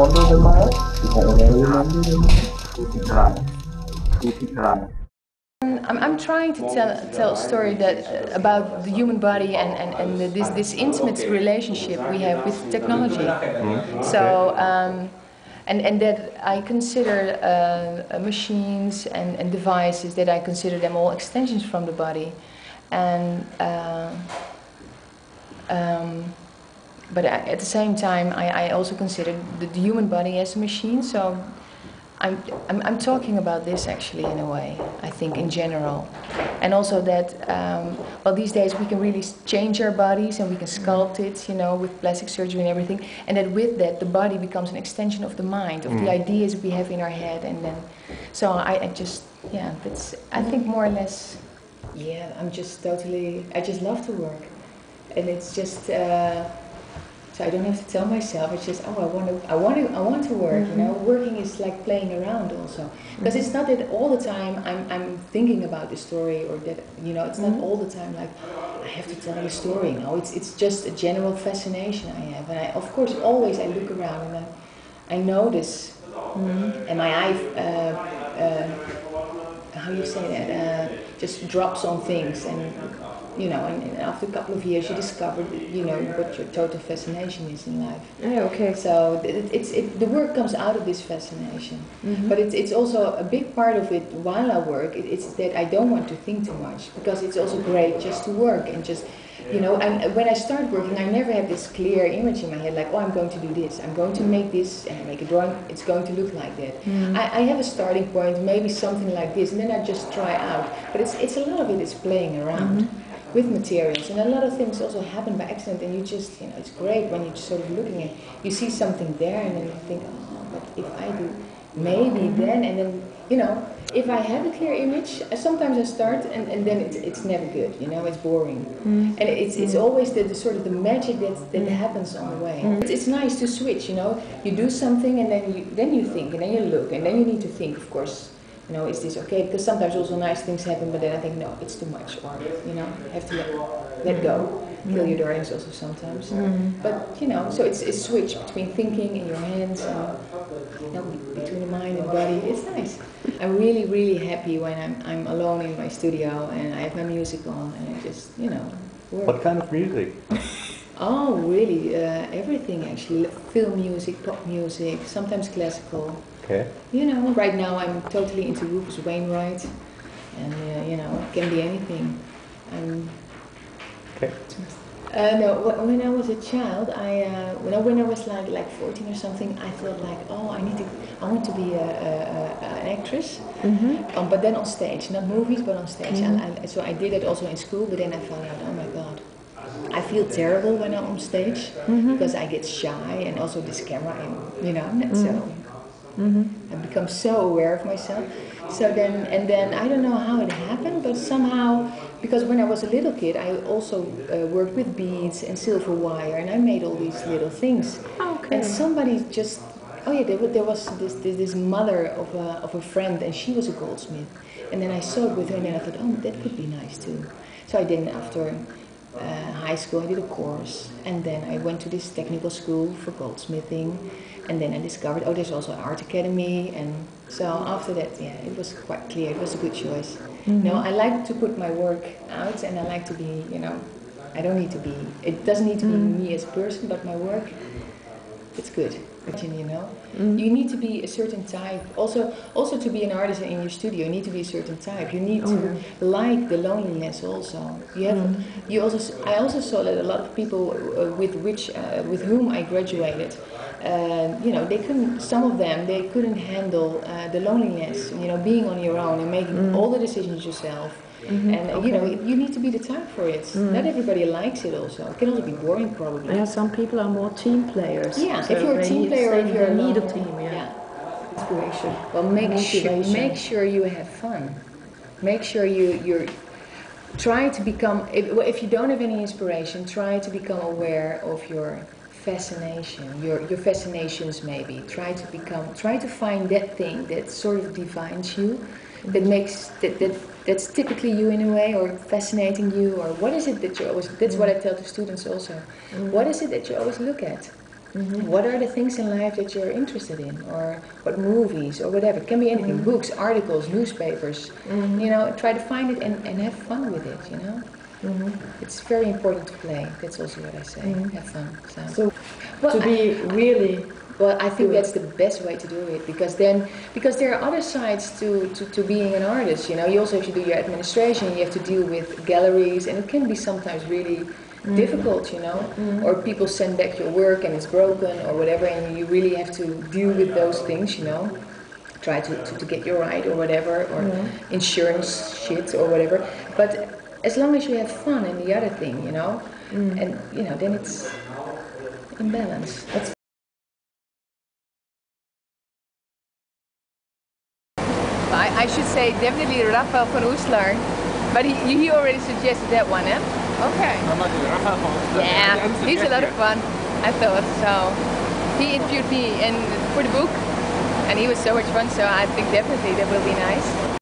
I'm trying to tell a story that about the human body and this intimate relationship we have with technology. So and that I consider machines and devices, that I consider them all extensions from the body, and but at the same time I also consider the human body as a machine. So I'm talking about this actually in a way, I think, in general. And also that, well, these days we can really change our bodies and we can sculpt it, you know, with plastic surgery and everything. And that with that, the body becomes an extension of the mind, of the ideas we have in our head. And then, so I just, yeah, that's, I think more or less, yeah, I'm just totally, I just love to work. And it's just, so I don't have to tell myself. It's just, oh, I want to work. You know, working is like playing around also, because it's not that all the time I'm thinking about the story, or that, you know, it's not all the time like I have to tell a story. No, it's just a general fascination I have, and I, of course, always I look around and I notice, and my eye, how you say that, just drops on things, and you know, and after a couple of years you discover, you know, what your total fascination is in life. Yeah, okay. So the work comes out of this fascination, but it's also a big part of it while I work. It's that I don't want to think too much, because it's also great just to work and just, you know, and when I start working, I never have this clear image in my head, like, oh, I'm going to do this, I'm going to make this, and I make a drawing, it's going to look like that. I have a starting point, maybe something like this, and then I just try out. But it's a lot of it is playing around with materials, and a lot of things also happen by accident, and you just, you know, it's great when you're sort of looking at, you see something there, and then you think, oh, but if I do, maybe then, and then, you know, if I have a clear image, sometimes I start, and then it's never good, you know, it's boring. And it's always the sort of the magic that happens on the way. It's nice to switch, you know, you do something, and then you think, and then you look, and then you need to think, of course, you know, is this okay? Because sometimes also nice things happen, but then I think, no, it's too much, or, you know, have to let go. Kill your darlings also sometimes. But, you know, so it's a switch between thinking in your hands and, you know, between the mind and body. It's nice. I'm really, really happy when I'm alone in my studio and I have my music on and I just, you know, work. What kind of music? Oh, really, everything actually. Film music, pop music, sometimes classical. Okay. You know, right now I'm totally into Rufus Wainwright, and you know, it can be anything. Okay. No, when I was a child, when I was like 14 or something, I thought like, oh, I want to be an actress, but then on stage, not movies, but on stage. So I did it also in school, but then I found out, oh my God, I feel terrible when I'm on stage because I get shy, and also this camera, and you know, I'm not so. I become so aware of myself. So then I don't know how it happened, but somehow, because when I was a little kid, I also worked with beads and silver wire, and I made all these little things. Okay. And somebody just, oh yeah, there was this mother of a friend, and she was a goldsmith. And then I saw it with her, and then I thought, oh, that could be nice too. So I did, after high school, I did a course, and then I went to this technical school for goldsmithing. And then I discovered, oh, there's also an art academy, and so after that, yeah, it was quite clear, it was a good choice. No, I like to put my work out, and I like to be, you know, I don't need to be, it doesn't need to be me as a person, but my work, it's good, you know. You need to be a certain type, also to be an artist in your studio, you need to be a certain type, you need to like the loneliness also. I also saw that a lot of people with whom I graduated, you know, some of them couldn't handle the loneliness, you know, being on your own and making all the decisions yourself. And you know, you need to be the type for it. Not everybody likes it also. It can also be boring probably. Yeah, some people are more team players. Yeah, so if you're a team player, if you're need alone, a team, yeah. Inspiration. Well, make sure you have fun. Make sure you try to become, if you don't have any inspiration, try to become aware of your fascination, your fascinations maybe. Try to find that thing that sort of defines you, that makes that's typically you in a way, or fascinating you, or what is it that you always, that's what I tell to students also. What is it that you always look at? What are the things in life that you're interested in, or what movies, or whatever? It can be anything: books, articles, newspapers. You know, try to find it and have fun with it. You know, it's very important to play. That's also what I say. Have fun. So Well, to be really well, I think good. that's the best way to do it, because there are other sides to being an artist. You know, you also have to do your administration. You have to deal with galleries, and it can be sometimes really difficult. You know, or people send back your work and it's broken or whatever, and you really have to deal with those things. You know, try to get your right or whatever, or insurance shit or whatever. But as long as you have fun in the other thing, you know, and you know, then it's in balance. I should say definitely Rafael van Oostlaar, but he already suggested that one, eh? Okay. Yeah, he's a lot of fun, I thought. So he interviewed me for the book, and he was so much fun. So I think definitely that will be nice.